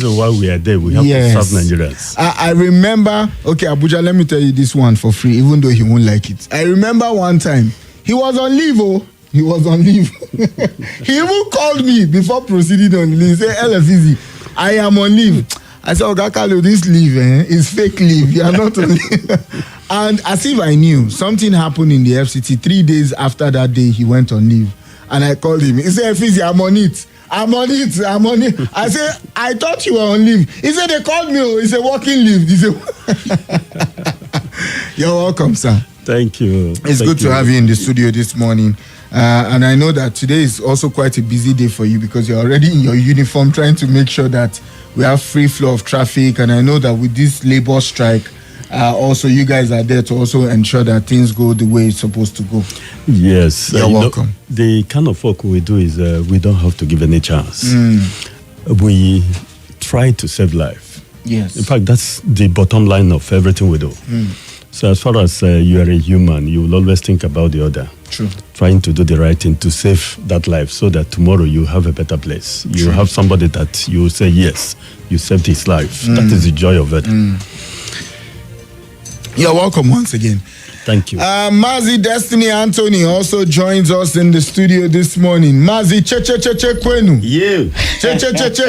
reason why we are there. We have to serve Nigerians. I remember, okay, Abuja, let me tell you this one for free, even though he won't like it. I remember one time, he was on leave, He was on leave. He even called me before proceeding on leave. He said, Effizy, I am on leave. I said, Ogakalu, this leave is fake leave. You are not on leave. And as if I knew, something happened in the FCT 3 days after that day he went on leave. And I called him. He said, Effizy, I'm on it. I'm on it. I said, I thought you were on leave. He said, they called me. He said, working leave. He said, you're welcome, sir. Thank you. It's good to have you in the studio this morning. And I know that today is also quite a busy day for you because you're already in your uniform trying to make sure that we have free flow of traffic. And I know that with this labor strike, also you guys are there to also ensure that things go the way it's supposed to go. Yes. You're welcome. The kind of work we do is we don't have to give any chance. We try to save life. Yes. In fact, that's the bottom line of everything we do. So as far as you are a human, you will always think about the other. True. Trying to do the right thing to save that life so that tomorrow you have a better place. You have somebody that you say, yes, you saved his life. That is the joy of it. You're welcome once again. Thank you. Mazi Destiny Anthony also joins us in the studio this morning. Mazi, che kwenu. You. Che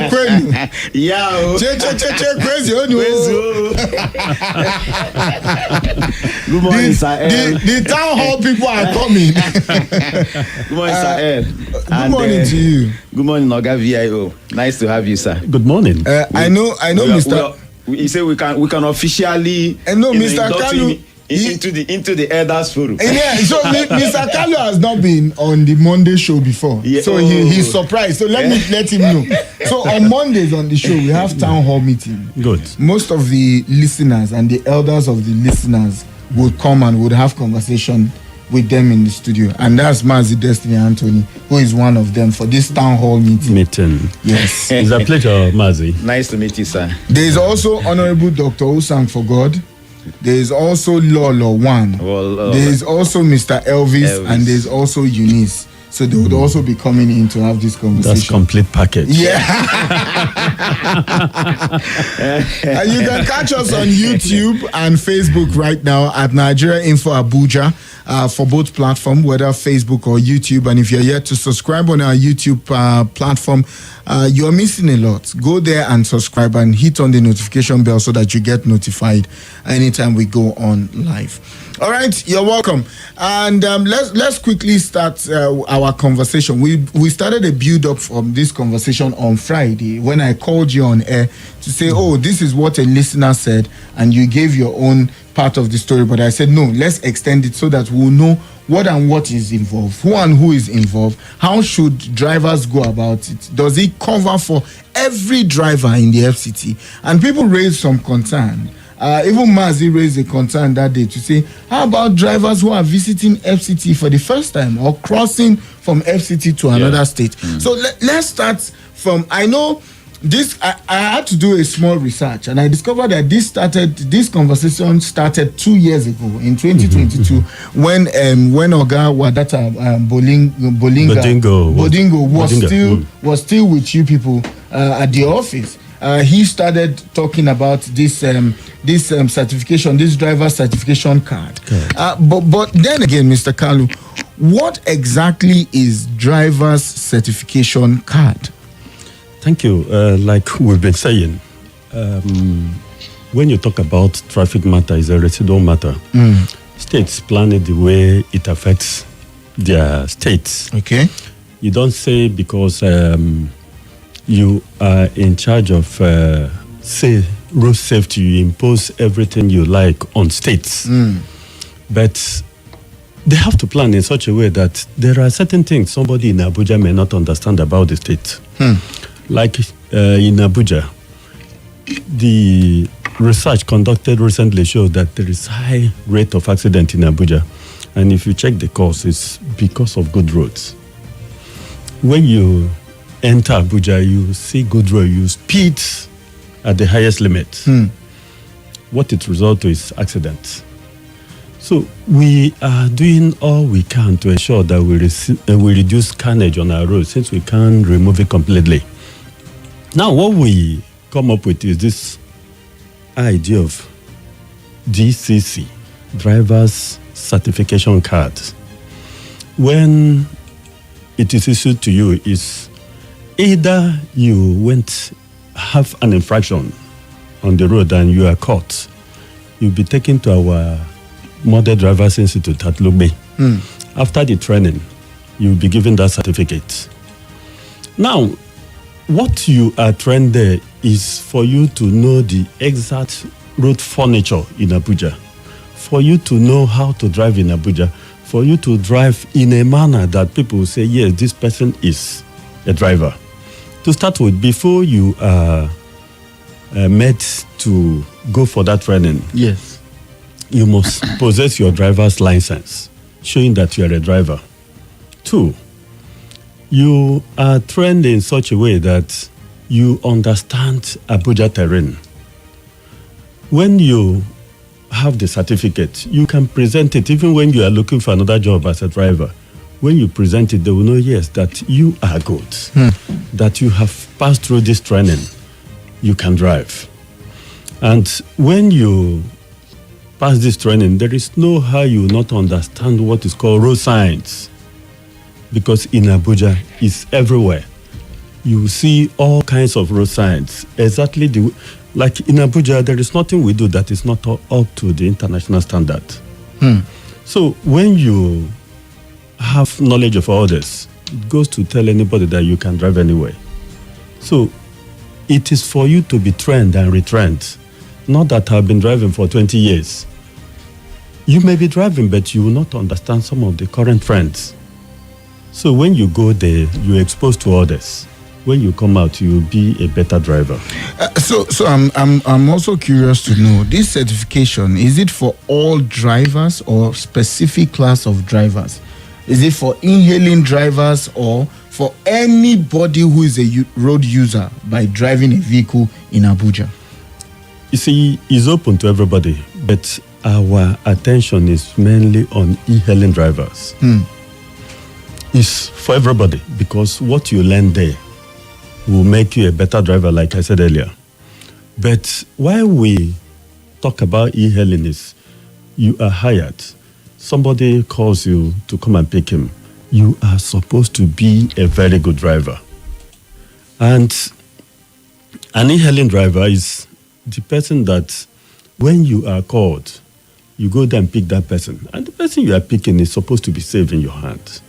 kwenu. Yeah. Che kwezi Good morning, sir. The town hall people are coming. Good morning, sir. Ed. Good morning to you. Good morning, Oga VIO. Nice to have you, sir. Good morning. I know, Mr. You say we can officially. No, Mr. Kalu. Into the elders forum. Yeah, so Mr. Kalu has not been on the Monday show before. Yeah. So he's surprised. So let him know. So on Mondays on the show, we have town hall meeting. Good. Most of the listeners and the elders of the listeners would come and would have conversation with them in the studio. And that's Mazi Destiny Anthony, who is one of them for this town hall meeting. Yes. It's a pleasure, Mazi. Nice to meet you, sir. There is also Honorable Dr. Usanforgod. There is also Lolo One. There is also Mr. Elvis, and there is also Eunice. So they would also be coming in to have this conversation. That's complete package. Yeah. And you can catch us on YouTube and Facebook right now at Nigeria Info Abuja for both platforms, whether Facebook or YouTube. And if you're yet to subscribe on our YouTube platform, you're missing a lot. Go there and subscribe and hit on the notification bell so that you get notified anytime we go on live. All right, you're welcome. And let's quickly start our conversation. We started a build-up from this conversation on Friday when I called you on air to say, oh, this is what a listener said, and you gave your own part of the story. But I said, no, let's extend it so that we'll know what and what is involved, who and who is involved, how should drivers go about it, does it cover for every driver in the FCT? And people raised some concern. Even Mazi raised a concern that day to say, how about drivers who are visiting FCT for the first time or crossing from FCT to another state? So let's start from, I know this, I had to do a small research and I discovered that this conversation started 2 years ago in 2022 when Oga Wadata Bodingo was still with you people at the office. He started talking about this certification, this driver certification card. But then again, Mr. Kalu, what exactly is driver's certification card? Thank you. Like we've been saying, when you talk about traffic matter, it's a residual matter. States plan it the way it affects their states. Okay. You don't say because you are in charge of, say, road safety, you impose everything you like on states. But they have to plan in such a way that there are certain things somebody in Abuja may not understand about the state. Like in Abuja, the research conducted recently showed that there is high rate of accident in Abuja. And if you check the cause, it's because of good roads. When you enter Abuja, you see good road, you speed at the highest limit. What it results to is accidents. So we are doing all we can to ensure that we reduce carnage on our roads since we can't remove it completely. Now, what we come up with is this idea of DCC, Driver's Certification Card. When it is issued to you, is either you have an infraction on the road and you are caught, you'll be taken to our Model Drivers Institute at Lugbe. After the training, you'll be given that certificate. Now, what you are trained there is for you to know the exact road furniture in Abuja, for you to know how to drive in Abuja, for you to drive in a manner that people will say, yes, this person is a driver. To start with, before you are met to go for that training, Yes. you must possess your driver's license, showing that you are a driver. 2, you are trained in such a way that you understand Abuja terrain. When you have the certificate, you can present it even when you are looking for another job as a driver. When you present it, they will know, yes, that you are good, that you have passed through this training, you can drive. And when you pass this training, there is no how you will not understand what is called road signs. Because in Abuja, it's everywhere. You see all kinds of road signs. Exactly like in Abuja, there is nothing we do that is not up to the international standard. So when you have knowledge of all this, it goes to tell anybody that you can drive anywhere. So it is for you to be trained and retrained. Not that I've been driving for 20 years. You may be driving, but you will not understand some of the current trends. So when you go there, you're exposed to others. When you come out, you'll be a better driver. So I'm also curious to know, this certification, is it for all drivers or specific class of drivers? Is it for in-hailing drivers or for anybody who is a road user by driving a vehicle in Abuja? You see, it's open to everybody, but our attention is mainly on e-hailing drivers. It's for everybody because what you learn there will make you a better driver, like I said earlier. But why we talk about e-hailing is you are hired. Somebody calls you to come and pick him. You are supposed to be a very good driver. And an e-hailing driver is the person that when you are called, you go there and pick that person. And the person you are picking is supposed to be safe in your hand.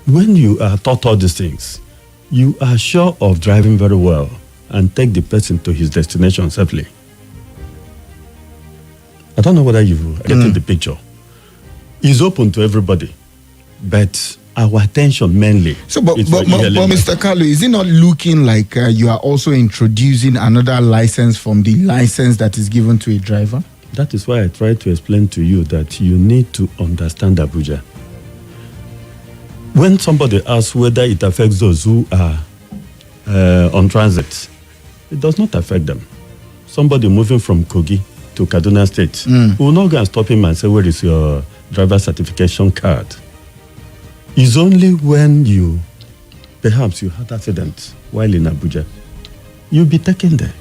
When you are taught all these things, you are sure of driving very well and take the person to his destination safely. I don't know whether you are getting the picture. It's open to everybody, but our attention mainly. So, but Mr. Kalu, is it not looking like you are also introducing another license from the license that is given to a driver? That is why I try to explain to you that you need to understand Abuja. When somebody asks whether it affects those who are on transit, it does not affect them. Somebody moving from Kogi to Kaduna State, we will not go and stop him and say, where is your driver certification card? It's only when perhaps you had accident while in Abuja, you'll be taken there.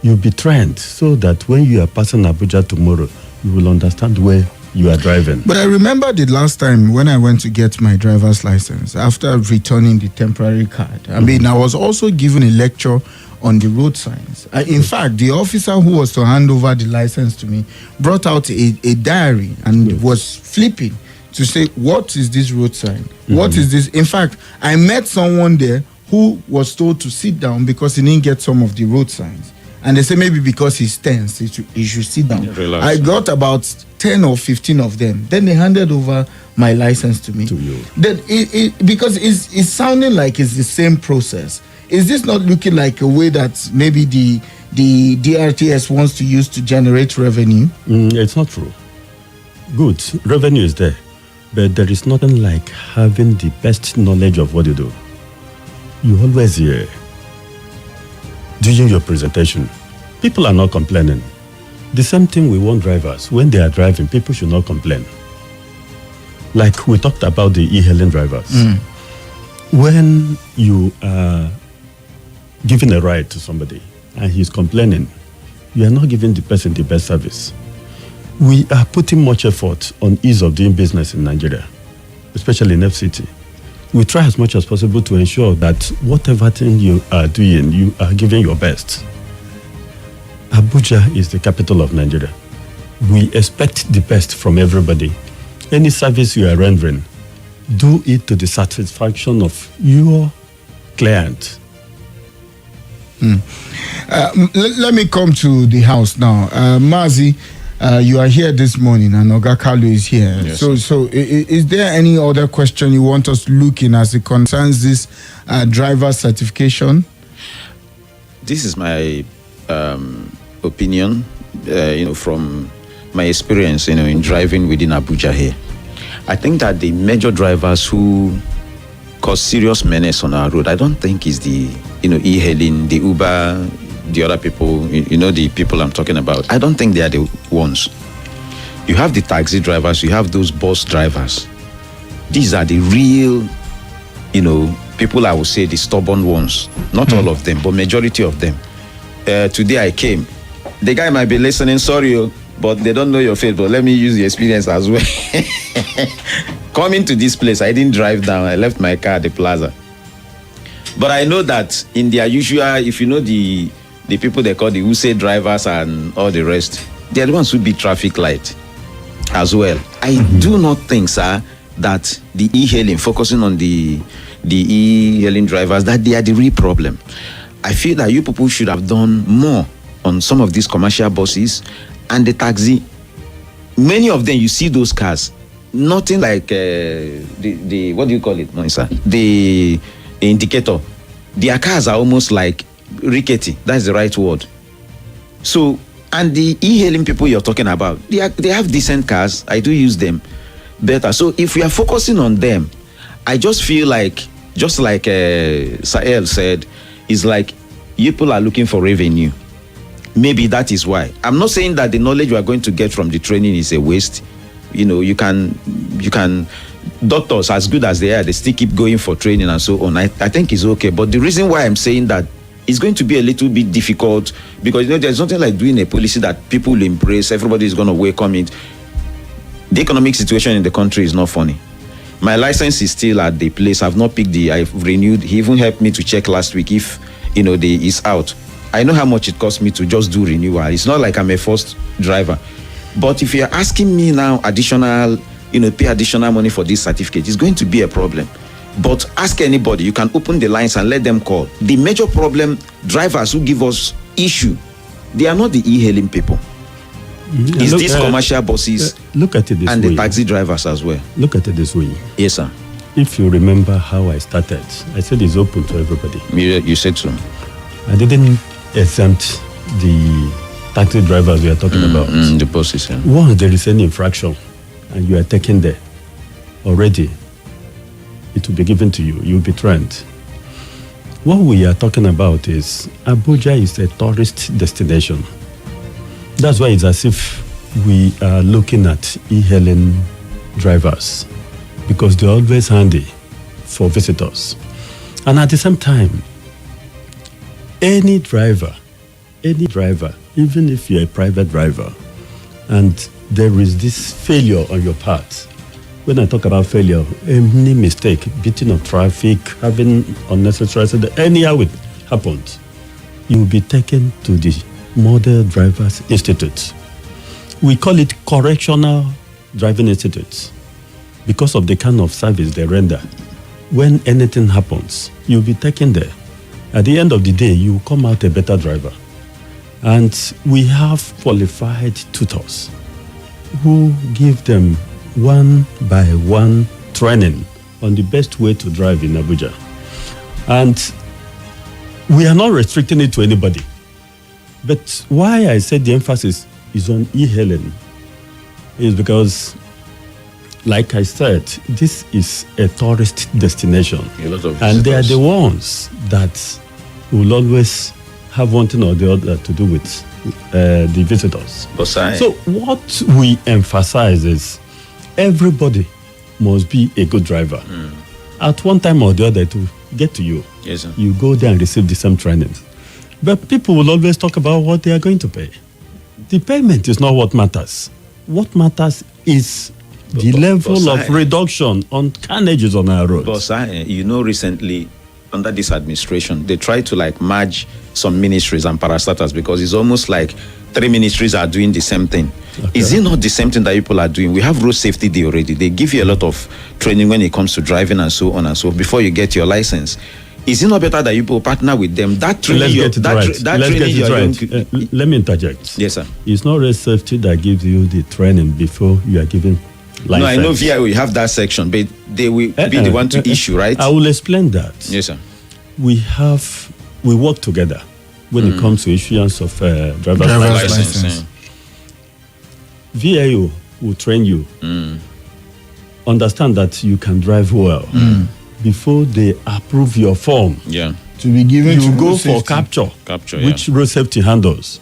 You'll be trained so that when you are passing Abuja tomorrow, you will understand where you are driving. But I remember the last time when I went to get my driver's license, after returning the temporary card, I was also given a lecture on the road signs. In fact, the officer who was to hand over the license to me brought out a diary and was flipping to say, what is this road sign? What is this? In fact, I met someone there who was told to sit down because he didn't get some of the road signs. And they say maybe because he's tense, he should sit down. Relax. I got about 10 or 15 of them. Then they handed over my license to me. To you. Then because it's sounding like it's the same process. Is this not looking like a way that maybe the DRTS wants to use to generate revenue? It's not true. Good, revenue is there. But there is nothing like having the best knowledge of what you do. You always hear, during your presentation, people are not complaining. The same thing we want drivers. When they are driving, people should not complain. Like we talked about the e-hailing drivers. When you are giving a ride to somebody and he's complaining, you are not giving the person the best service. We are putting much effort on ease of doing business in Nigeria, especially in FCT. We try as much as possible to ensure that whatever thing you are doing, you are giving your best. Abuja is the capital of Nigeria. We expect the best from everybody. Any service you are rendering, do it to the satisfaction of your client. Let me come to the house now. Mazi, you are here this morning and Oga Kalu is here. Yes. So is there any other question you want us to look in as it concerns this driver certification? This is my opinion, from my experience, in driving within Abuja here. I think that the major drivers who cause serious menace on our road, I don't think is the, e-hailing, the Uber, the other people, the people I'm talking about. I don't think they are the ones. You have the taxi drivers, you have those bus drivers. These are the real, people, I would say, the stubborn ones. Not all of them, but majority of them. Today I came. The guy might be listening, sorry, but they don't know your face, but let me use the experience as well. Coming to this place, I didn't drive down. I left my car at the plaza. But I know that in their usual, if you know the people they call the Use drivers and all the rest, they're the ones who beat traffic light as well. I do not think, sir, that the e-hailing, focusing on the e-hailing drivers, that they are the real problem. I feel that you people should have done more on some of these commercial buses and the taxi. Many of them, you see those cars, nothing like the what do you call it, no, sir? The indicator. Their cars are almost like rickety. That's the right word. So, and the e-hailing people you're talking about, they have decent cars. I do use them better. So if we are focusing on them, I just feel like, just like Sahel said, it's like people are looking for revenue. Maybe that is why. I'm not saying that the knowledge you are going to get from the training is a waste. You can, doctors, as good as they are, they still keep going for training and so on. I think it's okay. But the reason why I'm saying that it's going to be a little bit difficult, because there's nothing like doing a policy that people will embrace, everybody is going to welcome it. The economic situation in the country is not funny. My license is still at the place. I've not picked I've renewed. He even helped me to check last week if, it's out. I know how much it costs me to just do renewal. It's not like I'm a first driver. But if you're asking me now additional, pay additional money for this certificate, it's going to be a problem. But ask anybody, you can open the lines and let them call. The major problem, drivers who give us issue, they are not the e-hailing people. It's these commercial buses look at it this and way. the taxi drivers as well. Look at it this way. Yes, sir. If you remember how I started, I said it's open to everybody. You said so. I didn't exempt the taxi drivers we are talking about. The buses, yeah. Once there is any infraction and you are taken there already, it will be given to you. You'll be trained. What we are talking about is Abuja is a tourist destination. That's why it's as if we are looking at e-hailing drivers, because they're always handy for visitors. And at the same time, any driver, even if you're a private driver, and there is this failure on your part. When I talk about failure, any mistake, beating of traffic, having unnecessary accident, anyhow it happens, you will be taken to the Model Drivers Institute. We call it Correctional Driving Institute because of the kind of service they render. When anything happens, you'll be taken there. At the end of the day, you will come out a better driver. And we have qualified tutors who give them one by one training on the best way to drive in Abuja. And we are not restricting it to anybody. But why I said the emphasis is on e-hailing is because, like I said, this is a tourist destination. And they are the ones that will always have one thing or the other to do with the visitors. So what we emphasize is everybody must be a good driver. At one time or the other, get to you. Yes, sir. You go there and receive the same training. But people will always talk about what they are going to pay. The payment is not what matters. What matters is the level of reduction on carnages on our roads. But recently, under this administration, they try to merge some ministries and parastatals, because it's almost like 3 ministries are doing the same thing. Okay. Is it not the same thing that people are doing? We have road safety day already. They give you a lot of training when it comes to driving and so on and so before you get your license. Is it not better that you people partner with them? That training, let me interject. Yes, sir. It's not road safety that gives you the training before you are given license. No, I know VIO, you have that section, but they will be the one to issue, right? I will explain that. Yes, sir. We work together when it comes to issuance of driver's license. VIO will train you. Understand that you can drive well. Before they approve your form, to be given, you go for capture, which road safety handles.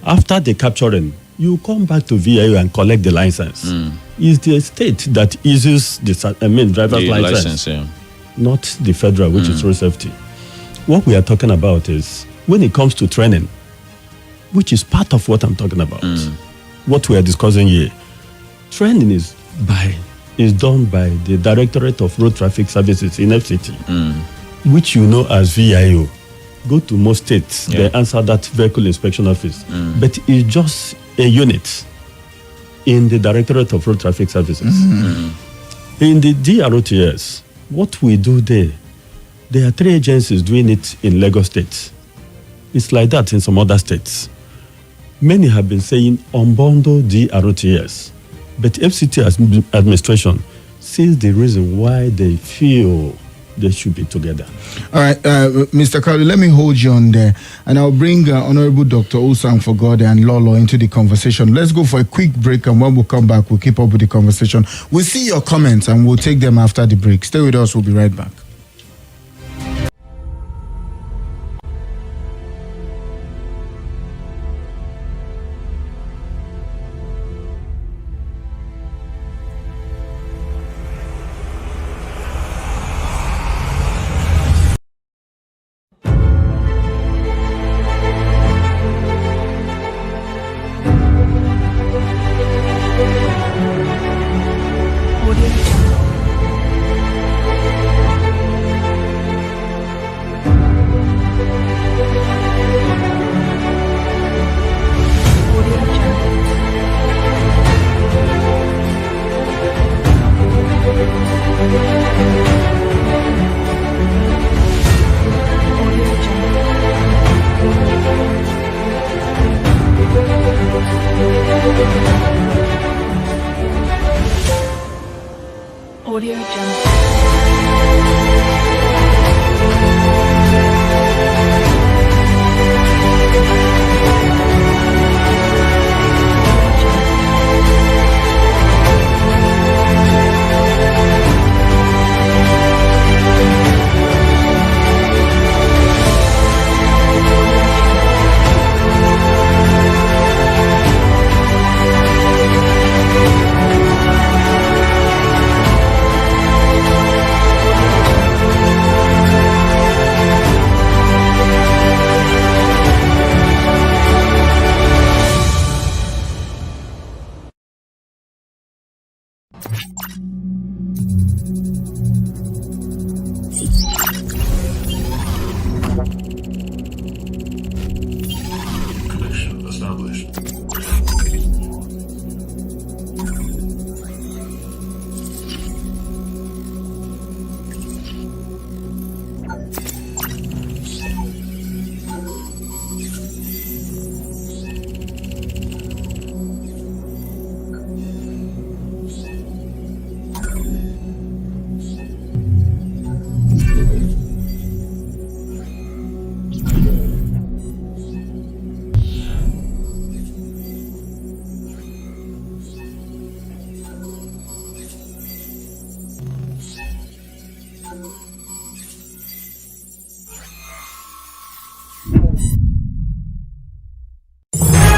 After the capturing, you come back to VIO and collect the license. It's the state that issues the driver's license, not the federal, which is road safety. What we are talking about is when it comes to training, which is part of what I'm talking about. What we are discussing here, training is done by the Directorate of Road Traffic Services in FCT, which you know as VIO. Go to most states, they answer that vehicle inspection office. But it's just a unit in the Directorate of Road Traffic Services. In the DROTS, what we do there are 3 agencies doing it in Lagos State. It's like that in some other states. Many have been saying unbundle DROTS. But FCT administration sees the reason why they feel they should be together. All right, Mr. Crowley, let me hold you on there. And I'll bring Honorable Dr. Usanforgod and Lolo into the conversation. Let's go for a quick break, and when we come back, we'll keep up with the conversation. We'll see your comments, and we'll take them after the break. Stay with us. We'll be right back.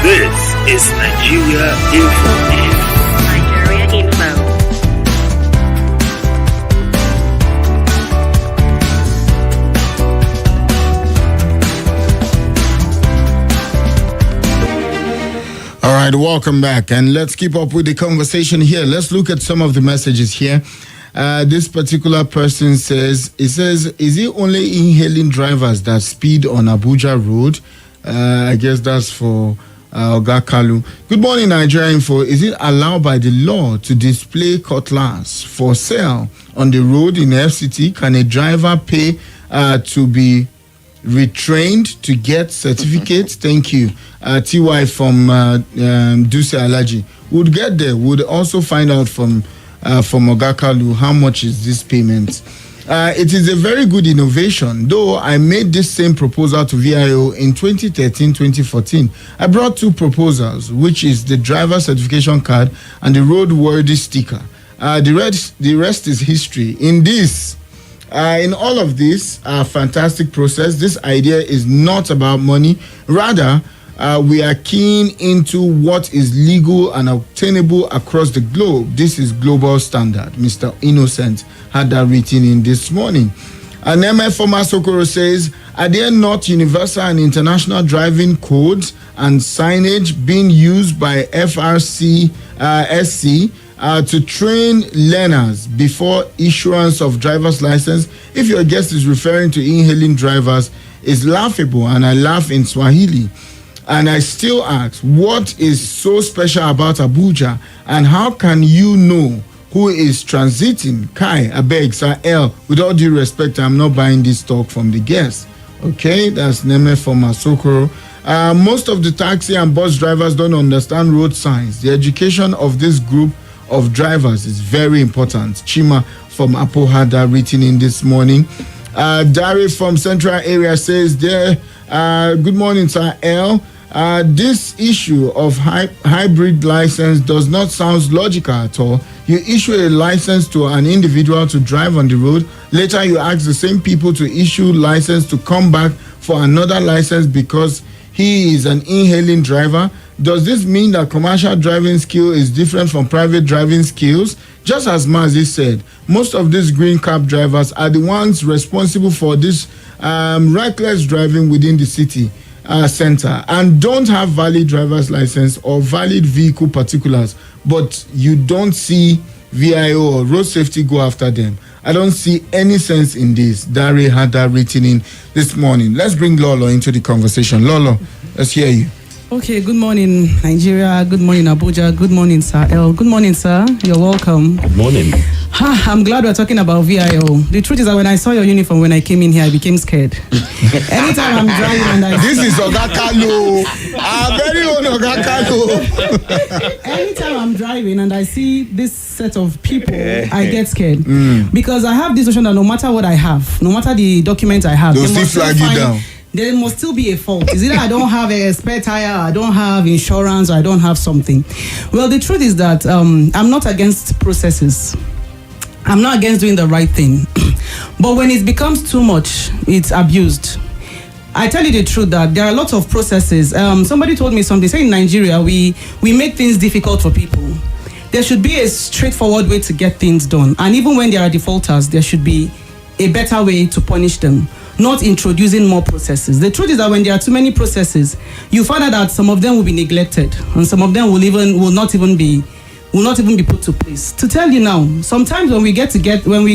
This is Nigeria Info. Nigeria Info. right, welcome back. And let's keep up with the conversation here. Let's look at some of the messages here. This particular person says, is it only inhaling drivers that speed on Abuja Road? I guess that's for Oga Kalu. Good morning, Nigeria Info. Is it allowed by the law to display cutlass for sale on the road in FCT? Can a driver pay to be retrained to get certificates? Thank you. TY from Duse Alaji. Would get there. Would also find out from Oga Kalu how much is this payment. It is a very good innovation, though I made this same proposal to VIO in 2013-2014. I brought two proposals, which is the driver certification card and the roadworthy sticker. The rest is history. In all of this fantastic process, this idea is not about money. Rather, we are keen into what is legal and obtainable across the globe. This is global standard. Mr. Innocent had that written in this morning. And MF Masokoro says, are there not universal and international driving codes and signage being used by FRC SC to train learners before issuance of driver's license? If your guest is referring to inhaling drivers, it's laughable, and I laugh in Swahili. And I still ask, what is so special about Abuja, and how can you know who is transiting? Kai, Abeg, Sir L, with all due respect, I'm not buying this talk from the guest. Okay, that's Neme from Masokoro. Most of the taxi and bus drivers don't understand road signs. The education of this group of drivers is very important. Chima from Apohada written in this morning. Dari from Central Area says good morning, Sir L. This issue of hybrid license does not sound logical at all. You issue a license to an individual to drive on the road. Later, you ask the same people to issue license to come back for another license because he is an inhaling driver. Does this mean that commercial driving skill is different from private driving skills? Just as Mazi said, most of these green cab drivers are the ones responsible for this reckless driving within the city center and don't have valid driver's license or valid vehicle particulars, but you don't see VIO or road safety go after them. I don't see any sense in this. Dari had that written in this morning. Let's bring Lolo into the conversation. Lolo, let's hear you. Okay, good morning, Nigeria. Good morning, Abuja. Good morning, Sir L. Good morning, sir. You're welcome. Good morning. I'm glad we're talking about VIO. The truth is that when I saw your uniform when I came in here, I became scared. Anytime I'm driving and I this is Oga Kalu, our very own Oga Kalu. Anytime I'm driving and I see this set of people, I get scared because I have this notion that no matter what I have, no matter the documents I have, they'll still flag you down. There must still be a fault. Is either I don't have a spare tire, I don't have insurance, or I don't have something. Well, the truth is that I'm not against processes. I'm not against doing the right thing. But when it becomes too much, it's abused. I tell you the truth that there are lots of processes. Somebody told me something. Say in Nigeria, we make things difficult for people. There should be a straightforward way to get things done. And even when there are defaulters, there should be a better way to punish them, not introducing more processes. The truth is that when there are too many processes, you find out that some of them will be neglected and some of them will not even be put to place. To tell you now, sometimes when we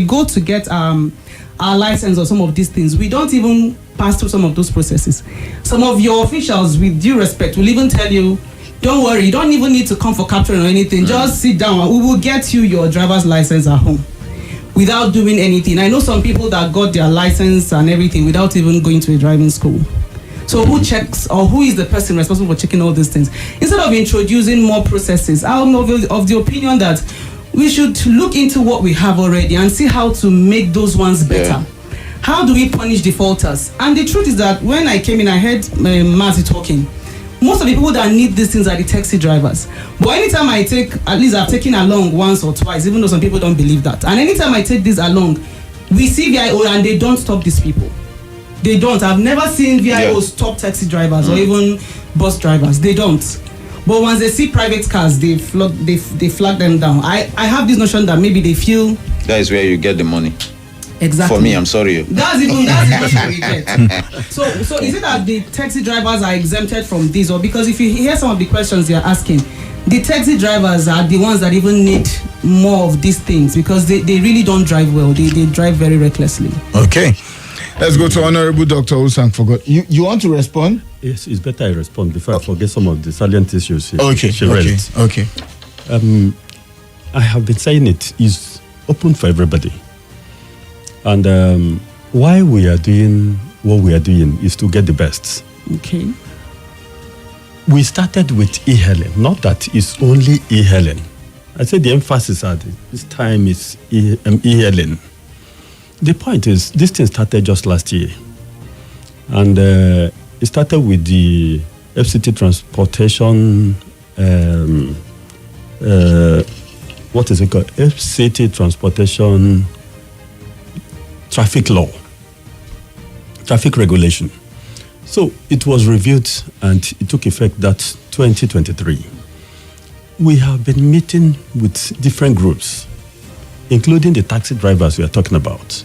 go to get our license or some of these things, we don't even pass through some of those processes. Some of your officials, with due respect, will even tell you, don't worry, you don't even need to come for capturing or anything. Just sit down. We will get you your driver's license at home without doing anything. I know some people that got their license and everything without even going to a driving school. So who checks, or who is the person responsible for checking all these things? Instead of introducing more processes, I'm of the opinion that we should look into what we have already and see how to make those ones better. Yeah. How do we punish defaulters? And the truth is that when I came in, I heard Mazi talking. Most of the people that need these things are the taxi drivers. But anytime I take, at least I've taken along once or twice, even though some people don't believe that. And anytime I take this along, we see VIO and they don't stop these people. They don't. I've never seen VIO stop taxi drivers or even bus drivers. They don't. But once they see private cars, they flag them down. I have this notion that maybe they feel that is where you get the money. Exactly. For me, I'm sorry. That's even to reject. So is it that the taxi drivers are exempted from this, or because if you hear some of the questions they are asking, the taxi drivers are the ones that even need more of these things because they really don't drive well. They drive very recklessly. Okay. Let's go to Honorable Dr. Usanforgod. You want to respond? Yes, it's better I respond before I forget some of the salient issues she raised. Okay. I have been saying it is open for everybody. And why we are doing what we are doing is to get the best. Okay. We started with e-hailing, not that it's only e-hailing. I said the emphasis at this time is e-hailing. The point is, this thing started just last year. And it started with the FCT transportation, what is it called? FCT transportation traffic law, traffic regulation. So it was reviewed and it took effect that 2023. We have been meeting with different groups, including the taxi drivers we are talking about.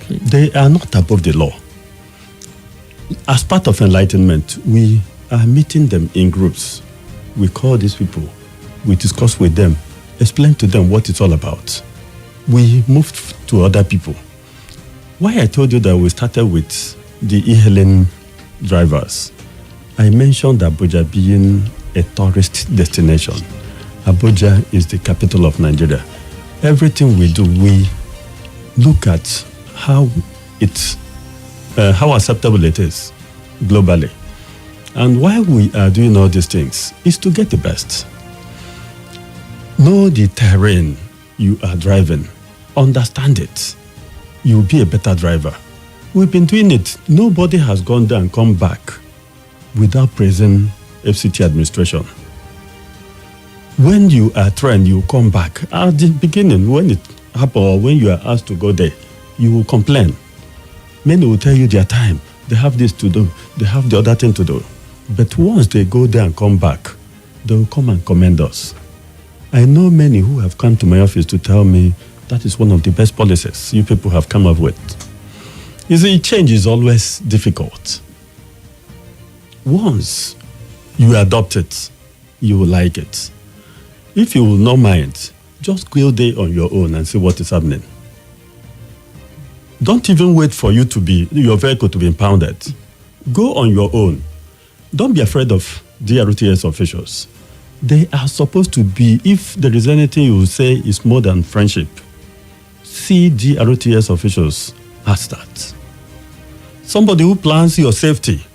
Okay. They are not above the law. As part of enlightenment, we are meeting them in groups. We call these people, we discuss with them, explain to them what it's all about. We moved to other people. Why I told you that we started with the e-hailing drivers, I mentioned Abuja being a tourist destination. Abuja is the capital of Nigeria. Everything we do, we look at how acceptable it is globally. And why we are doing all these things is to get the best. Know the terrain you are driving. Understand it. You'll be a better driver. We've been doing it. Nobody has gone there and come back without praising FCT administration. When you are trained, you come back. At the beginning, when it happens or when you are asked to go there, you will complain. Many will tell you their time. They have this to do. They have the other thing to do. But once they go there and come back, they will come and commend us. I know many who have come to my office to tell me that is one of the best policies you people have come up with. You see, change is always difficult. Once you adopt it, you will like it. If you will not mind, just go there on your own and see what is happening. Don't even wait for your vehicle to be impounded. Go on your own. Don't be afraid of DRTS officials. They are supposed to be, if there is anything you will say is more than friendship, see DRTS officials as that. Somebody who plans your safety.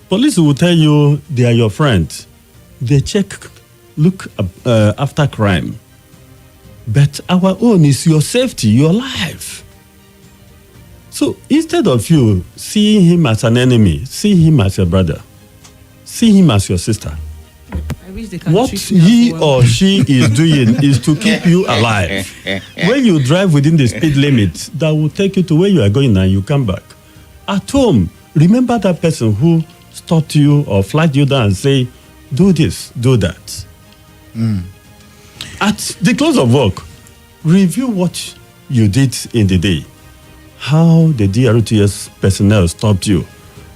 Police will tell you they are your friend. They look after crime. But our own is your safety, your life. So instead of you seeing him as an enemy, see him as your brother. See him as your sister. What he or she is doing is to keep you alive. When you drive within the speed limit, that will take you to where you are going and you come back. At home, remember that person who stopped you or flagged you down and say, do this, do that. At the close of work, review what you did in the day. How the DRTS personnel stopped you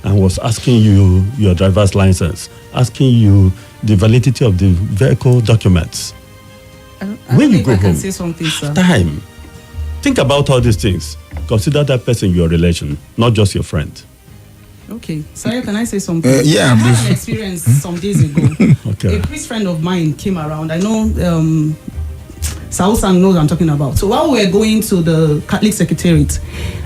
and was asking you your driver's license, asking you the validity of the vehicle documents. When you go home, say something, sir. Time. Think about all these things. Consider that person your relation, not just your friend. Okay. Sorry, can I say something? Yeah. I had an experience some days ago. Okay. A priest friend of mine came around. I know Sausan knows what I'm talking about. So while we were going to the Catholic Secretariat,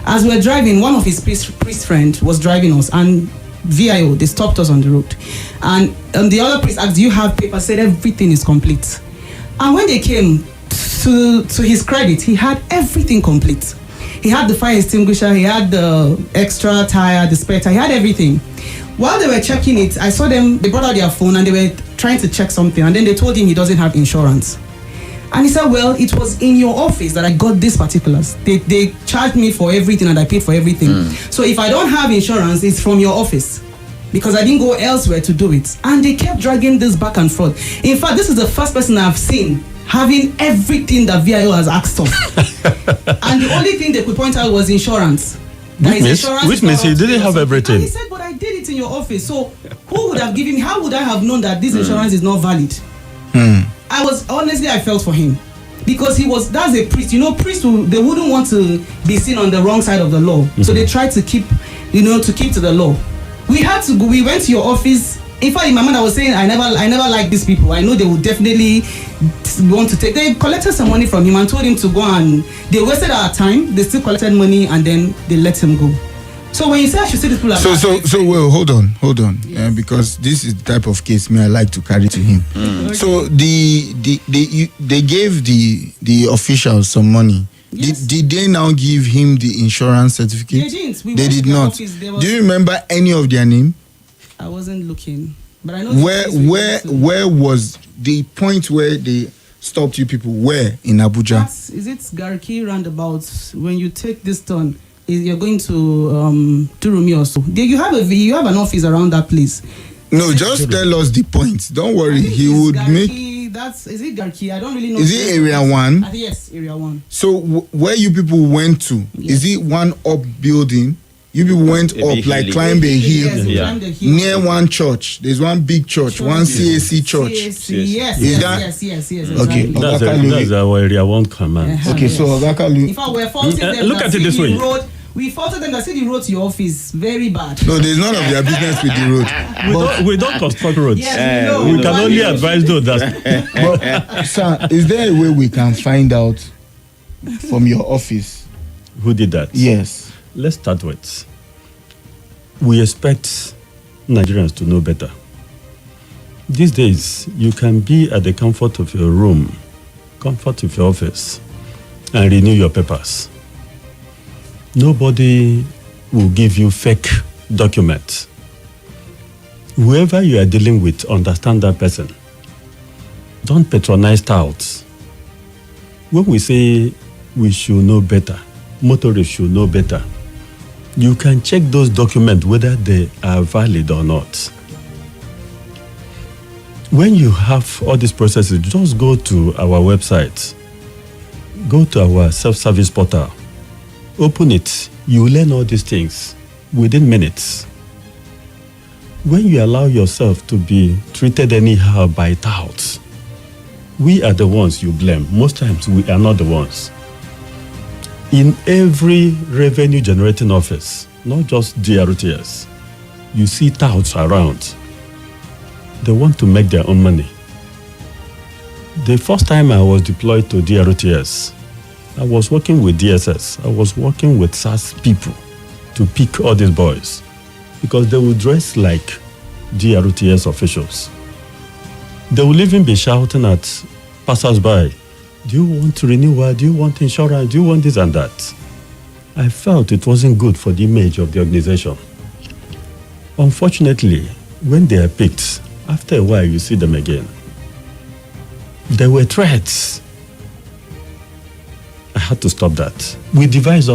as we were driving, one of his priest friend was driving us, and VIO, they stopped us on the road. And the other priest asked, do you have paper? Said everything is complete. And when they came, to his credit, he had everything complete. He had the fire extinguisher, he had the extra tire, the spare tire, he had everything. While they were checking it, I saw them, they brought out their phone and they were trying to check something, and then they told him he doesn't have insurance. And he said, well, it was in your office that I got these particulars. They charged me for everything and I paid for everything. So if I don't have insurance, it's from your office, because I didn't go elsewhere to do it. And they kept dragging this back and forth. In fact, this is the first person I've seen having everything that VIO has asked of. And the only thing they could point out was insurance. Which means he didn't have everything. And he said, but I did it in your office. So who would have given me, how would I have known that this insurance is not valid? I felt for him. Because that's a priest. Priests, they wouldn't want to be seen on the wrong side of the law. So they tried to keep to the law. We went to your office. In fact, in my mind, I was saying, I never liked these people. I know they would definitely want to take. They collected some money from him and told him to go, and they wasted our time. They still collected money and then they let him go. So when you say I should say this people are well, hold on, yes. Because this is the type of case I like to carry to him. So they gave the officials some money. Yes. Did they now give him the insurance certificate? They did not. Do you remember any of their name? I wasn't looking, but I know. Where was the point where they stopped you people? Where in Abuja? Is it Garki roundabout? When you take this turn, you're going to Turumi or so. You have an office around that place. No, just tell us the point. Don't worry, he would Garki, make. Is it Garki? I don't really know. Is it Area 1? Yes, Area 1. So where you people went to? Yes. Is it one up building? You people went up, like climbed a hill, near one church. There's one big church, one CAC church. Yes. Okay, that's our Area 1 command. Okay, so Ogakalu. In fact, we're faulting them. Look at it this way. We faulted them that the road to your office very bad. No, there's none of their business with the road. We don't construct roads. Yes, we can only advise those that. But, sir, is there a way we can find out from your office who did that? Yes. Let's start with. We expect Nigerians to know better. These days, you can be at the comfort of your room, comfort of your office, and renew your papers. Nobody will give you fake documents. Whoever you are dealing with, understand that person. Don't patronize touts. When we say we should know better, motorists should know better, you can check those documents whether they are valid or not. When you have all these processes, just go to our website, go to our self-service portal, open it, you learn all these things within minutes. When you allow yourself to be treated anyhow by touts, we are the ones you blame. Most times we are not the ones. In every revenue generating office, not just DRTS, you see touts around. They want to make their own money. The first time I was deployed to DRTS, I was working with DSS. I was working with SAS people to pick all these boys because they would dress like DRTS officials. They will even be shouting at passers-by, do you want renewal? Do you want insurance? Do you want this and that? I felt it wasn't good for the image of the organization. Unfortunately, when they are picked, after a while you see them again. There were threats. I had to stop that. We devised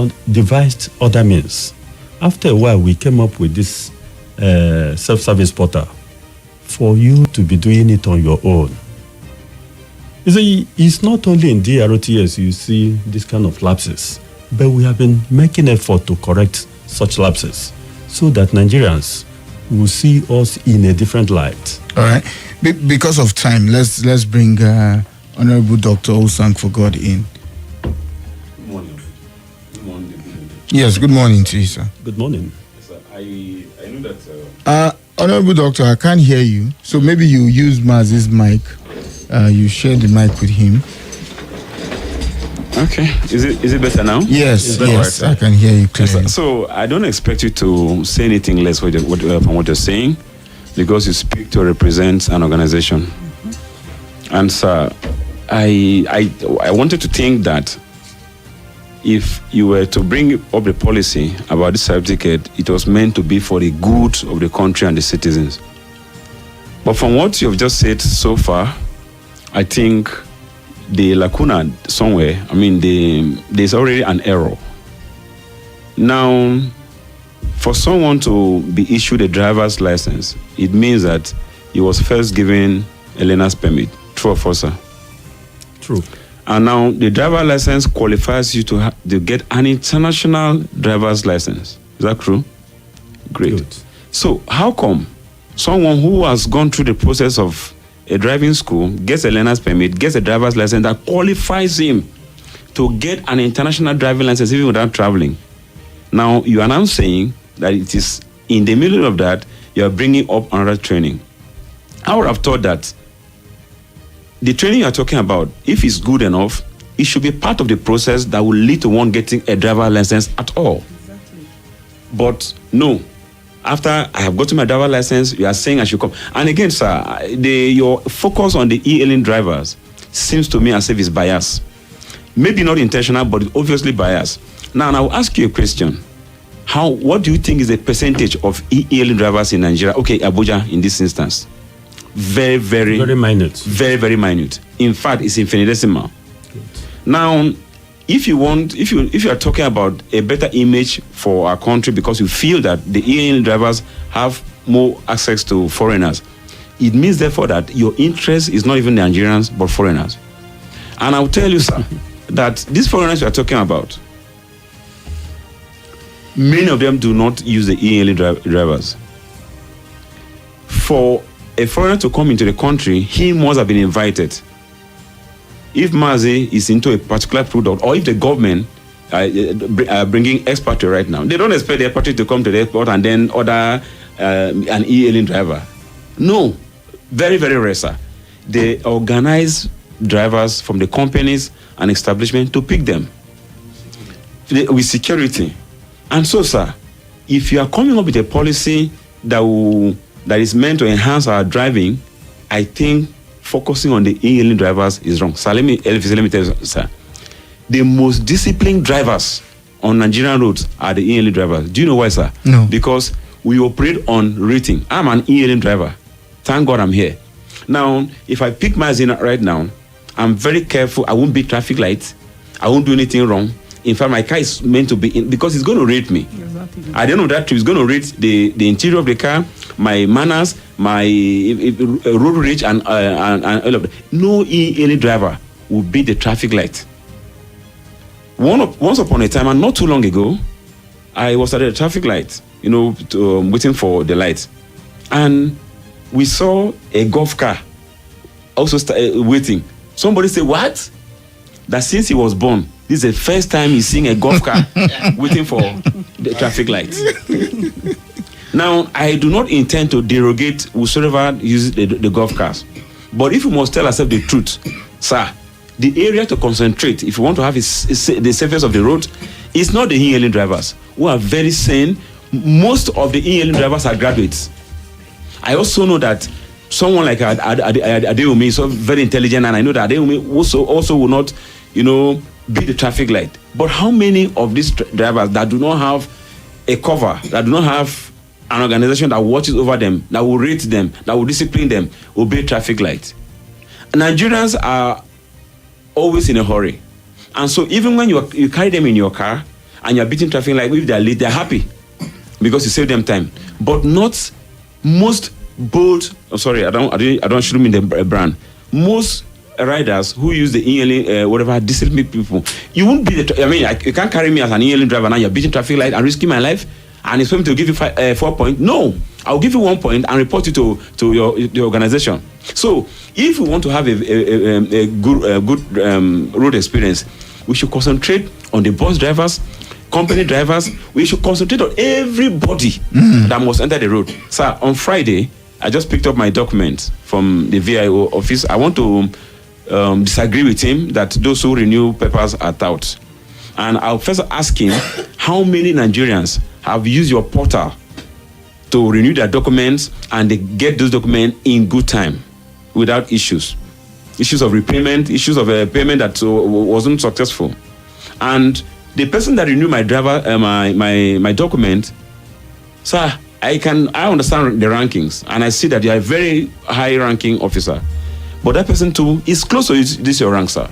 other means. After a while, we came up with this self-service portal for you to be doing it on your own. You see, it's not only in DRTS you see this kind of lapses, but we have been making effort to correct such lapses so that Nigerians will see us in a different light. All right. Because of time, let's bring Honorable Dr. Usanforgod in. Good morning. Good morning. Yes, good morning to you, sir. Good morning. Sir, I know that... Honorable Doctor, I can't hear you, so maybe you use Maz's mic. You share the mic with him. Okay. Is it better now? Yes, I can hear you clearly. Yes, so I don't expect you to say anything less from what you're saying, because you speak to represent an organization. Mm-hmm. And sir, I wanted to think that if you were to bring up the policy about this certificate, it was meant to be for the good of the country and the citizens. But from what you've just said so far, I think the lacuna somewhere, there's already an error. Now, for someone to be issued a driver's license, it means that he was first given a learner's permit. True or false, sir? True. And now the driver license qualifies you to get an international driver's license. Is that true? Great. Good. So how come someone who has gone through the process of a driving school, gets a learner's permit, gets a driver's license that qualifies him to get an international driving license even without traveling? Now, you are now saying that it is in the middle of that, you are bringing up another training. I would have thought that the training you are talking about, if it's good enough, it should be part of the process that will lead to one getting a driver's license at all. Exactly. But no. After I have gotten my driver license, you are saying I should come. And again, sir, your focus on the e-hailing drivers seems to me as if it's biased. Maybe not intentional, but it's obviously biased. Now, I will ask you a question. What do you think is the percentage of e-hailing drivers in Nigeria? Okay, Abuja in this instance. Very, very... Very minute. Very, very minute. In fact, it's infinitesimal. Good. Now, if you are talking about a better image for our country because you feel that the e-hailing drivers have more access to foreigners, it means therefore that your interest is not even Nigerians but foreigners. And I'll tell you, sir, that these foreigners you are talking about, many of them do not use the e-hailing drivers. For a foreigner to come into the country, he must have been invited. If Mazi is into a particular product, or if the government are bringing expatriate right now, they don't expect the expatriate to come to the airport and then order an e-hailing driver. No, very, very rare, sir. They organize drivers from the companies and establishment to pick them with security. And so, sir, if you are coming up with a policy that is meant to enhance our driving, I think focusing on the e-hailing drivers is wrong. So let me tell you, sir. The most disciplined drivers on Nigerian roads are the e-hailing drivers. Do you know why, sir? No. Because we operate on rating. I'm an e-hailing driver. Thank God I'm here. Now, if I pick my Zina right now, I'm very careful. I won't beat traffic lights. I won't do anything wrong. In fact, my car is meant to be in because it's going to rate me. Exactly. At the end of that trip, it's going to rate the interior of the car, my manners, my road rage, and all of that. No e-hailing driver will beat the traffic light. Once upon a time, and not too long ago, I was at a traffic light, waiting for the light, and we saw a golf car also waiting. Somebody said, "What? That since he was born, this is the first time he's seeing a golf car waiting for the traffic light." Now, I do not intend to derogate whosoever uses the golf cars. But if we must tell ourselves the truth, sir, the area to concentrate, if you want to have the surface of the road, is not the e-hailing drivers, who are very sane. Most of the e-hailing drivers are graduates. I also know that someone like Adeomi is so very intelligent, and I know that Adeomi also will not, beat the traffic light. But how many of these drivers that do not have a cover, that do not have an organization that watches over them, that will rate them, that will discipline them, obey traffic light? Nigerians are always in a hurry. And so even when you carry them in your car and you're beating traffic light, if they're late, they're happy because you save them time. But not most bold, I shouldn't mean the brand. Most riders who use the e-hailing, whatever, disciplined people, you won't be you can't carry me as an e-hailing driver now, you're beating traffic light and risking my life, and it's going to give you 4 points. No, I'll give you 1 point and report you to your organization. So if we want to have a good road experience, we should concentrate on the bus drivers, company drivers. We should concentrate on everybody that must enter the road. Sir, on Friday, I just picked up my document from the VIO office. I want to disagree with him that those who renew papers are tout. And I'll first ask him how many Nigerians have used your portal to renew their documents and they get those documents in good time without issues of repayment, issues of a payment that wasn't successful. And the person that renewed my driver, my document, sir, I understand the rankings, and I see that you are a very high-ranking officer. But that person too is close to this your rank, sir.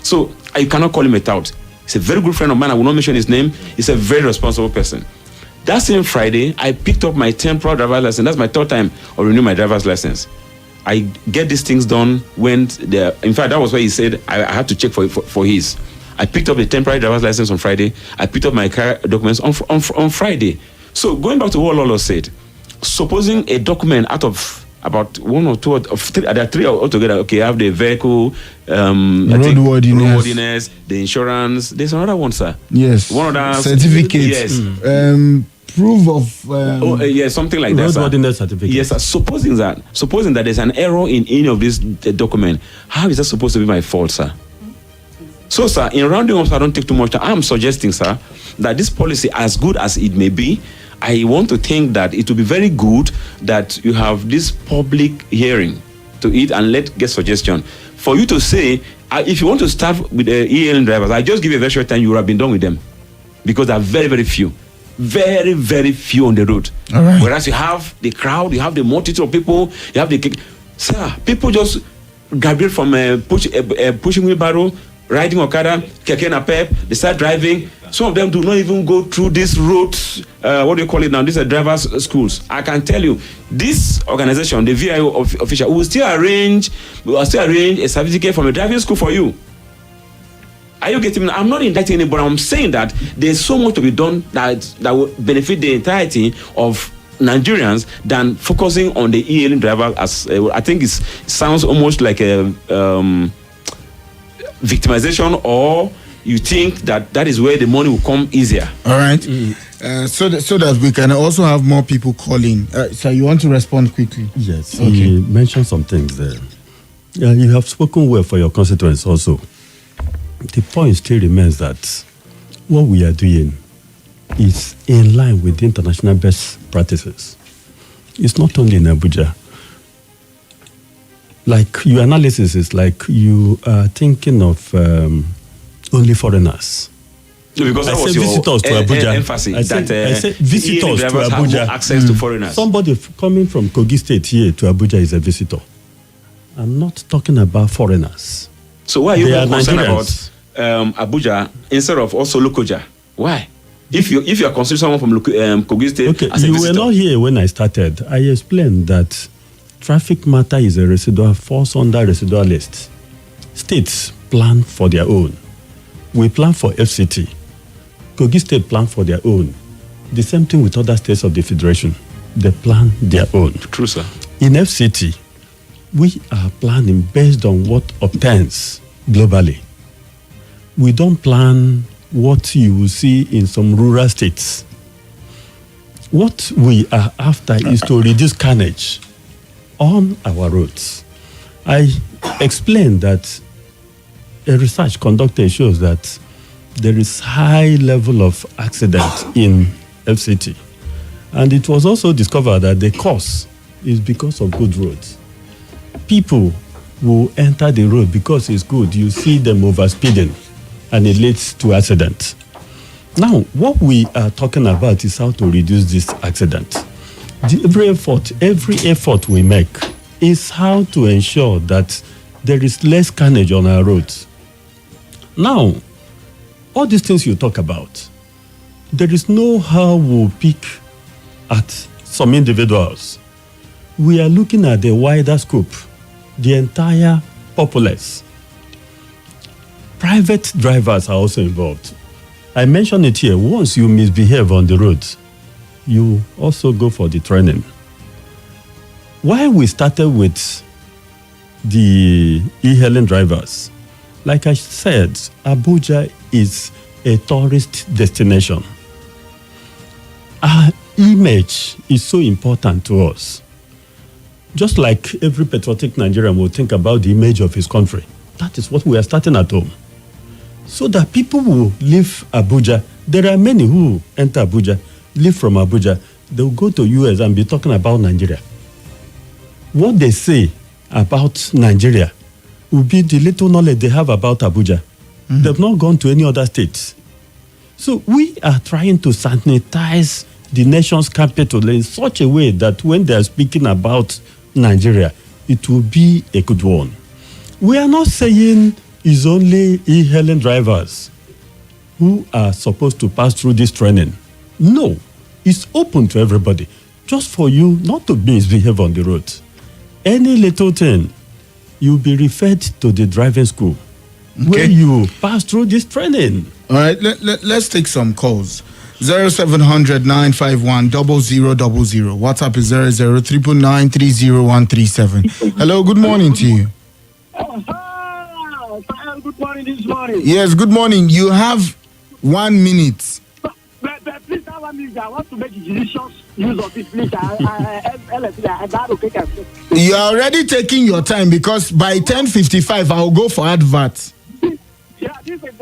So I cannot call him a tout. He's a very good friend of mine. I will not mention his name. He's a very responsible person. That same Friday, I picked up my temporary driver's license. That's my third time of renewing my driver's license. I get these things done when in fact, that was why he said I had to check for his. I picked up the temporary driver's license on Friday. I picked up my car documents on Friday. So going back to what Lolo said, supposing a document out of about one or two or three, there are three altogether. Okay, I have the vehicle, roadworthiness, the insurance. There's another one, sir. Yes. One other certificate. Yes. Proof of something like that. Roadworthiness certificate. Yes, sir. Supposing that there's an error in any of this document, how is that supposed to be my fault, sir? So, sir, in rounding up, so I don't take too much time. I'm suggesting, sir, that this policy, as good as it may be, I want to think that it will be very good that you have this public hearing to it and get suggestion. For you to say, if you want to start with the EL drivers, I just give you a very short time, you would have been done with them. Because there are very, very few. Very, very few on the road. All right. Whereas you have the crowd, you have the multitude of people, you have the... Sir, people just graduate from pushing wheelbarrow, riding Okada, keke napep, they start driving. Some of them do not even go through these roads, what do you call it now? These are drivers' schools. I can tell you, this organization, the VIO official, will still arrange a certificate from a driving school for you. Are you getting me? I'm not indicting anybody. I'm saying that there's so much to be done that will benefit the entirety of Nigerians than focusing on the e-hailing driver. As I think it sounds almost like a victimization, or you think that is where the money will come easier. All right. So that we can also have more people calling. So you want to respond quickly? Yes. Okay. You mentioned some things there. You have spoken well for your constituents also. The point still remains that what we are doing is in line with the international best practices. It's not only in Abuja. Like your analysis is like you are thinking of only foreigners. Because I that was said your visitors to Abuja. emphasis. I said visitors to have Abuja. more access to foreigners. Somebody coming from Kogi State here to Abuja is a visitor. I'm not talking about foreigners. So why are you They are more concerned about Nigerians. Abuja instead of also Lokoja? Why? If you are considering someone from Kogi State as a you visitor. were not here when I started. I explained that traffic matter is a residual, falls under residual list. States plan for their own. We plan for FCT. Kogi State plan for their own. The same thing with other states of the federation. They plan their own. True, sir. In FCT, we are planning based on what obtains globally. We don't plan what you will see in some rural states. What we are after is to reduce carnage on our roads. I explained that a research conducted shows that there is high level of accident in FCT. And it was also discovered that the cause is because of good roads. People will enter the road because it's good. You see them overspeeding and it leads to accidents. Now, what we are talking about is how to reduce this accident. Every effort we make is how to ensure that there is less carnage on our roads. Now, all these things you talk about, there is no how we'll pick at some individuals. We are looking at the wider scope, the entire populace. Private drivers are also involved. I mentioned it here. Once you misbehave on the road, you also go for the training. Why we started with the e-hailing drivers, like I said, Abuja is a tourist destination. Our image is so important to us. Just like every patriotic Nigerian will think about the image of his country. That is what we are starting at home. So that people will leave Abuja. There are many who enter Abuja, leave from Abuja. They will go to US and be talking about Nigeria. What they say about Nigeria will be the little knowledge they have about Abuja. Mm-hmm. They've not gone to any other states. So we are trying to sanitize the nation's capital in such a way that when they are speaking about Nigeria, it will be a good one. We are not saying it's only e-hailing drivers who are supposed to pass through this training. No, it's open to everybody. Just for you not to misbehave on the road. any little thing, you'll be referred to the driving school where Okay. you pass through this training. All right, let's take some calls. 0700 951 0000. WhatsApp is 0039930137. Hello, good morning to you. Good morning this morning. Yes, good morning. You have 1 minute. But please allow me. I want to make judicious use of it, please. You're already taking your time because by 10:55 I'll go for advert. Yeah, this is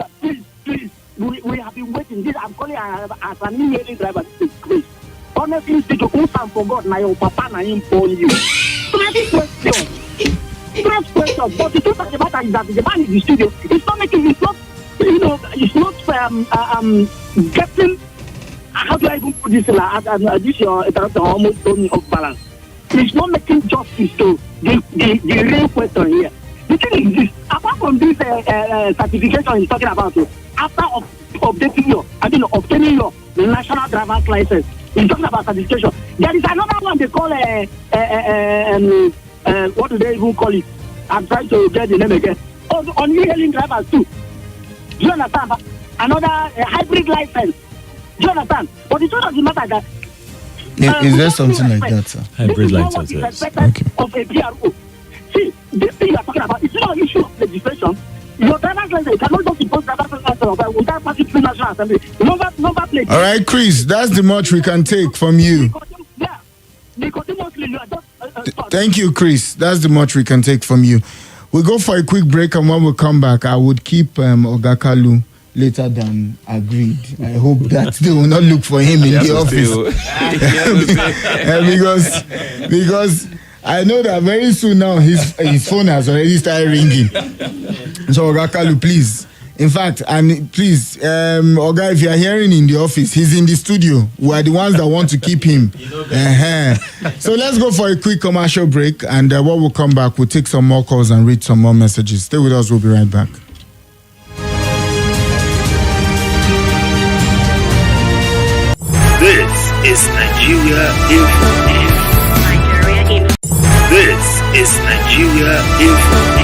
please. We have been waiting. This I'm calling as an e-hailing driver. Please. Honestly, speaking, Usanforgod, my own papa, na him phone you. First question. But the truth of the matter is that the man in the studio, it's not making, it's not, it's not getting, how do I even put this in this your interruption almost told me off balance. It's not making justice to the real question here. The thing is this, apart from this certification he's talking about, after obtaining your national driver's license, he's talking about certification. There is another one they call what do they even call it? I'm trying to get the name again. On e-hailing drivers too. Do you understand? Another hybrid license. Do you understand? But the truth of the matter is that Is there something like that, sir? Hybrid license, yes. Okay. Of a PRO. See, this thing you are talking about, it's not an issue of legislation. Your driver's license, you cannot just impose driver's license without passing through National Assembly. Number plate. All right, Chris, that's the much we can take from you. Yeah. Continuously, you are just. Thank you, Chris. That's the much we can take from you. We'll go for a quick break, and when we come back, I would keep Ogakalu later than agreed. I hope that they will not look for him in the office. because I know that very soon now his phone has already started ringing. So Ogakalu, please. In fact, and please, Oga, if you are hearing in the office, he's in the studio. We are the ones that want to keep him. So let's go for a quick commercial break, and when we'll come back, we'll take some more calls and read some more messages. Stay with us. We'll be right back. This is Nigeria Info. This is Nigeria Info.